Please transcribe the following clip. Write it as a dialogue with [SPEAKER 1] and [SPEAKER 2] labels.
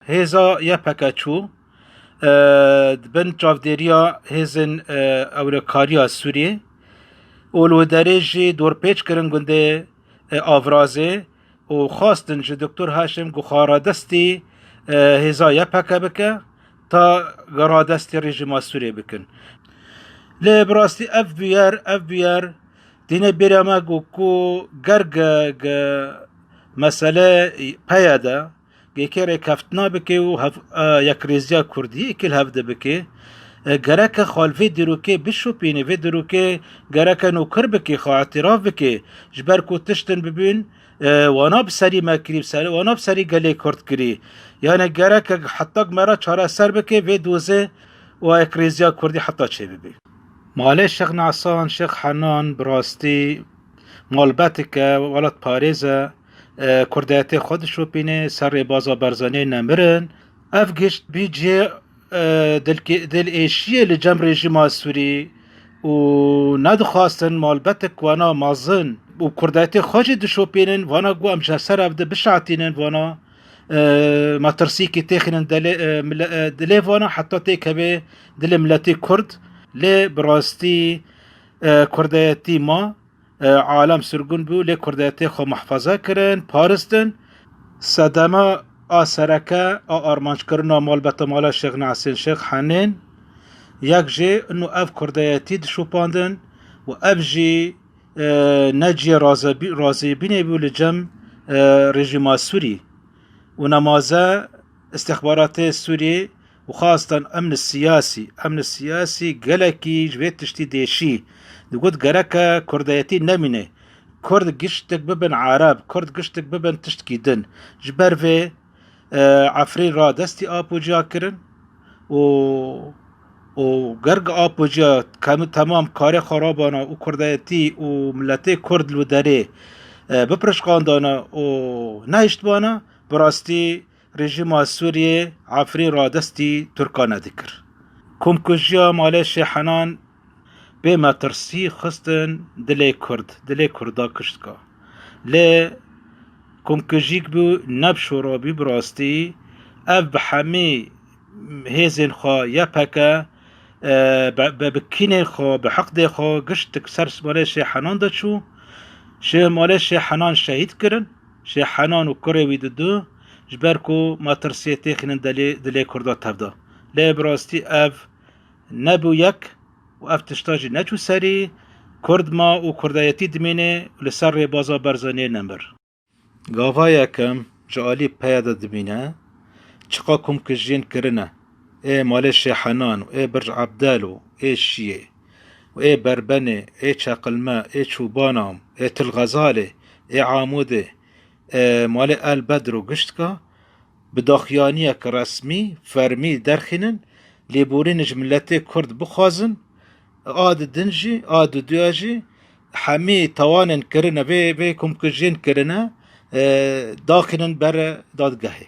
[SPEAKER 1] هزا یا پکچو بن چاودریا هزن اولکاریا سوریه اولو درجه دور پیچ کرن گنده آورازه و خواستن جه دکتر هاشم گخارا دستی هزا یا پکه بکه تا گرا دستی رژیم سوریه بکن لی براستی اف بیار دینه بیرما گو کو گرگ مسئله پیاده گیکره کفتنا بکه و یک ریزیا کردی اکل هفته بکه گرک خالفی دروکه بشو پینه و دروکه گرک نوکر بکه خواه اعتراف بکه جبر کو تشتن ببین وانا بسری مکری بسری وانا بسری گلی کرد کری یعنی گرک حتی مرا چاره سر بکه و دوزه و اکریزیا کردی حتی چه ببین ماله شیخ نعسان شیخ حنان براستی مالبت که ولد پاریزه کردیت خودشو پینه سر بازا برزانه نمرن اف گشت بیجه دل ایشیه لجم رژیم سوری و ندخواستن مالبت وانا مازن و کردیت خواجه دشو پینن وانا گو امجه سر افده بشعتینن وانا ما ترسی که تخنن دل وانا حتی تکبه دل ملتی کرد لی براستی کردیتی ما عالم سرگون بو لی کردیتی خو محفظه کرن پارستن صدمه آسرکه آرمانج کرنا مالبت مالا شیخ نعسین شیخ حنین یک جه انو اف کردیتی دشو پاندن و اف جه نجی رازی بینه بو لجم رژیم سوری و نمازه استخبارات سوری و خاصة امن السياسي قلكي جويت تشتي ديشي دقود قركا كرديتي نمينه كرد قشتك ببن عرب كرد قشتك ببن تشتكي دن جبر في عفرين را دستي آبو جا کرن و قرق آبو جا تمام كاري خرابانا و كرديتي و ملتي كرد الوداري بپرش قاندانا و نهشت بانا براستی رژیم سوریه عفرین را دستی ترکانه دکر کمکجیا ماله شیحنان به مترسی خستن دلی کردا کشتکا لی کمکجیک بو نب شورابی براستی اف بحمی هیزن خوا یا پکه ببکین خوا بحق خوا گشتک سرس ماله شیحنان دا چو ماله شیحنان شهید کرن شیحنان و کره ویددو جبر کو ما ترسیه تخنن دلی کردا تفدا لی براستی اف نبو یک و اف تشتاجی نچو سری کرد ما و کردایتی دمینه لسر ری بازا برزانه نمبر گاوا یکم جالی پیاده دمینه چقا کم کجین کرنه ای مال شیحنان و ای برج عبدالو ای شیه و ای بربنه ای چاقلمه ای چوبانام ای تلغزاله ای عاموده مال البدر و گشتکا بداخیانی که رسمی فرمی درخینن لیبورین جملت کرد بخوازن آد دنجی آد دیاجی همی توانن کرنه و کمکجین کرنه داخلن بر دادگاهی